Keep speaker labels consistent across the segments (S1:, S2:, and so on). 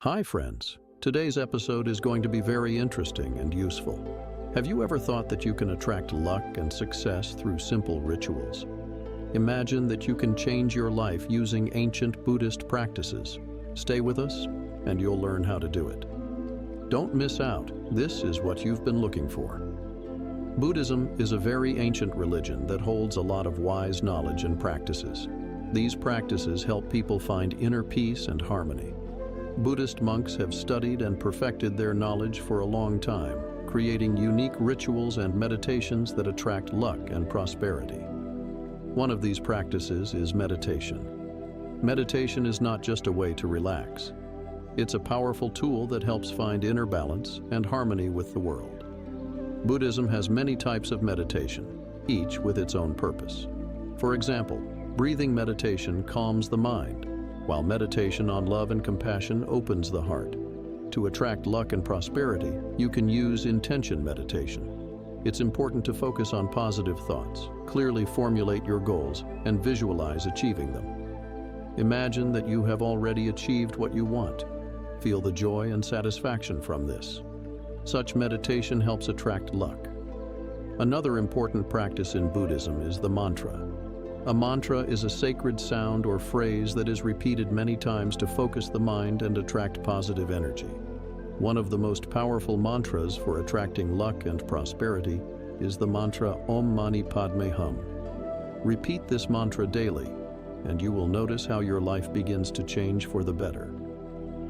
S1: Hi friends, today's episode is going to be very interesting and useful. Have you ever thought that you can attract luck and success through simple rituals? Imagine that you can change your life using ancient Buddhist practices. Stay with us and you'll learn how to do it. Don't miss out, this is what you've been looking for. Buddhism is a very ancient religion that holds a lot of wise knowledge and practices. These practices help people find inner peace and harmony. Buddhist monks have studied and perfected their knowledge for a long time, creating unique rituals and meditations that attract luck and prosperity. One of these practices is meditation. Meditation is not just a way to relax. It's a powerful tool that helps find inner balance and harmony with the world. Buddhism has many types of meditation, each with its own purpose. For example, breathing meditation calms the mind, while meditation on love and compassion opens the heart. To attract luck and prosperity, you can use intention meditation. It's important to focus on positive thoughts, clearly formulate your goals, and visualize achieving them. Imagine that you have already achieved what you want. Feel the joy and satisfaction from this. Such meditation helps attract luck. Another important practice in Buddhism is the mantra. A mantra is a sacred sound or phrase that is repeated many times to focus the mind and attract positive energy. One of the most powerful mantras for attracting luck and prosperity is the mantra Om Mani Padme Hum. Repeat this mantra daily, and you will notice how your life begins to change for the better.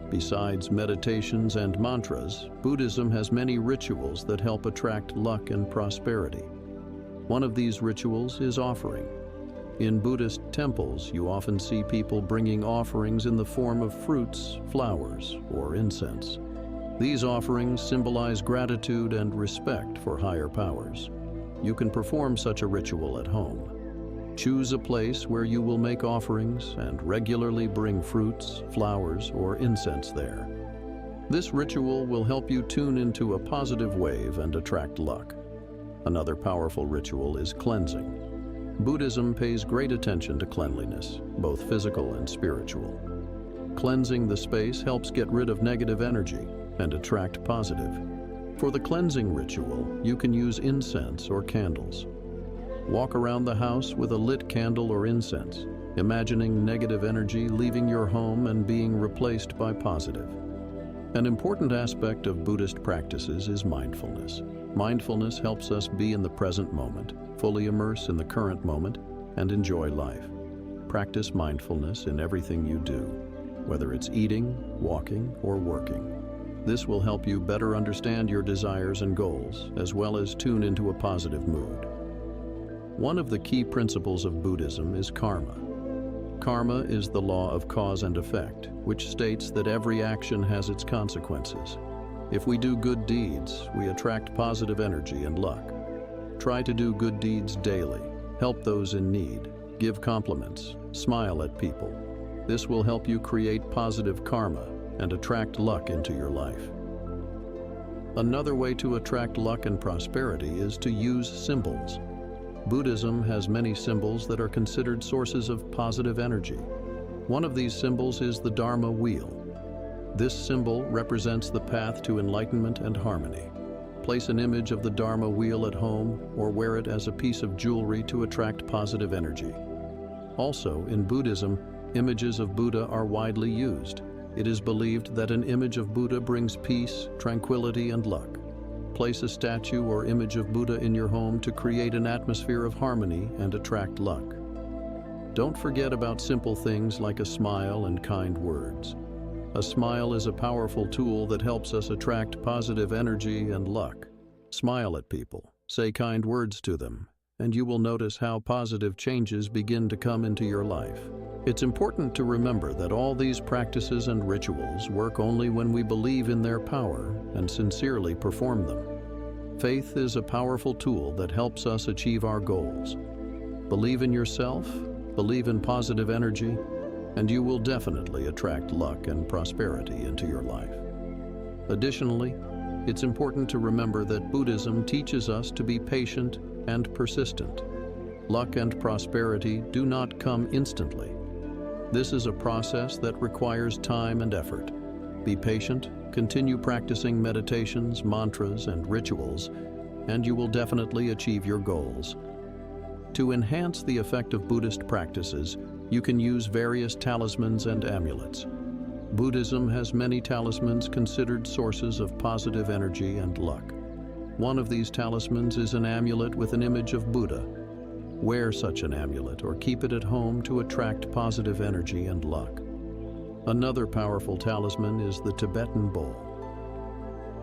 S1: Besides meditations and mantras, Buddhism has many rituals that help attract luck and prosperity. One of these rituals is offering. In Buddhist temples, you often see people bringing offerings in the form of fruits, flowers, or incense. These offerings symbolize gratitude and respect for higher powers. You can perform such a ritual at home. Choose a place where you will make offerings and regularly bring fruits, flowers, or incense there. This ritual will help you tune into a positive wave and attract luck. Another powerful ritual is cleansing. Buddhism pays great attention to cleanliness, both physical and spiritual. Cleansing the space helps get rid of negative energy and attract positive. For the cleansing ritual, you can use incense or candles. Walk around the house with a lit candle or incense, imagining negative energy leaving your home and being replaced by positive. An important aspect of Buddhist practices is mindfulness. Mindfulness helps us be in the present moment, fully immerse in the current moment, and enjoy life. Practice mindfulness in everything you do, whether it's eating, walking, or working. This will help you better understand your desires and goals, as well as tune into a positive mood. One of the key principles of Buddhism is karma. Karma is the law of cause and effect, which states that every action has its consequences. If we do good deeds, we attract positive energy and luck. Try to do good deeds daily, help those in need, give compliments, smile at people. This will help you create positive karma and attract luck into your life. Another way to attract luck and prosperity is to use symbols. Buddhism has many symbols that are considered sources of positive energy. One of these symbols is the Dharma wheel. This symbol represents the path to enlightenment and harmony. Place an image of the Dharma wheel at home or wear it as a piece of jewelry to attract positive energy. Also, in Buddhism, images of Buddha are widely used. It is believed that an image of Buddha brings peace, tranquility, and luck. Place a statue or image of Buddha in your home to create an atmosphere of harmony and attract luck. Don't forget about simple things like a smile and kind words. A smile is a powerful tool that helps us attract positive energy and luck. Smile at people, say kind words to them, and you will notice how positive changes begin to come into your life. It's important to remember that all these practices and rituals work only when we believe in their power and sincerely perform them. Faith is a powerful tool that helps us achieve our goals. Believe in yourself, believe in positive energy, and you will definitely attract luck and prosperity into your life. Additionally, it's important to remember that Buddhism teaches us to be patient and persistent. Luck and prosperity do not come instantly. This is a process that requires time and effort. Be patient, continue practicing meditations, mantras, and rituals, and you will definitely achieve your goals. To enhance the effect of Buddhist practices, you can use various talismans and amulets. Buddhism has many talismans considered sources of positive energy and luck. One of these talismans is an amulet with an image of Buddha. Wear such an amulet or keep it at home to attract positive energy and luck. Another powerful talisman is the Tibetan bowl.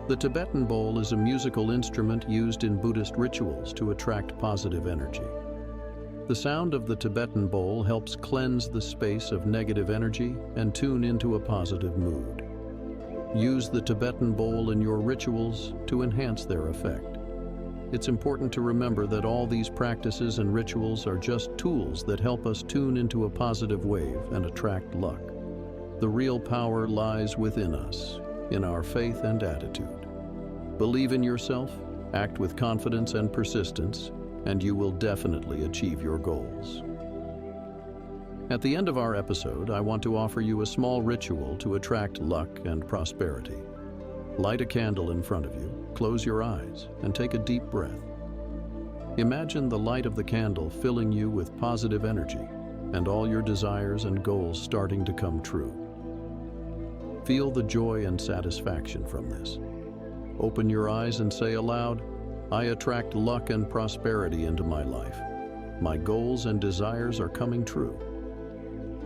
S1: The Tibetan bowl is a musical instrument used in Buddhist rituals to attract positive energy. The sound of the Tibetan bowl helps cleanse the space of negative energy and tune into a positive mood. Use the Tibetan bowl in your rituals to enhance their effect. It's important to remember that all these practices and rituals are just tools that help us tune into a positive wave and attract luck. The real power lies within us, in our faith and attitude. Believe in yourself, act with confidence and persistence, and you will definitely achieve your goals. At the end of our episode, I want to offer you a small ritual to attract luck and prosperity. Light a candle in front of you, close your eyes, and take a deep breath. Imagine the light of the candle filling you with positive energy, and all your desires and goals starting to come true. Feel the joy and satisfaction from this. Open your eyes and say aloud, "I attract luck and prosperity into my life. My goals and desires are coming true."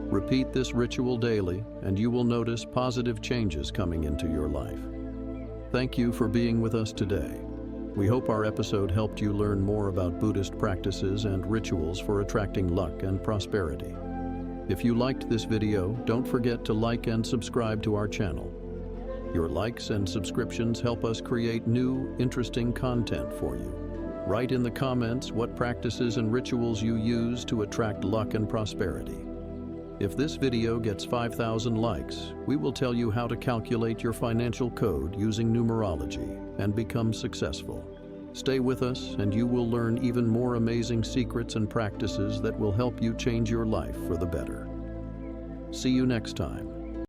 S1: Repeat this ritual daily, and you will notice positive changes coming into your life. Thank you for being with us today. We hope our episode helped you learn more about Buddhist practices and rituals for attracting luck and prosperity. If you liked this video, don't forget to like and subscribe to our channel. Your likes and subscriptions help us create new, interesting content for you. Write in the comments what practices and rituals you use to attract luck and prosperity. If this video gets 5,000 likes, we will tell you how to calculate your financial code using numerology and become successful. Stay with us and you will learn even more amazing secrets and practices that will help you change your life for the better. See you next time.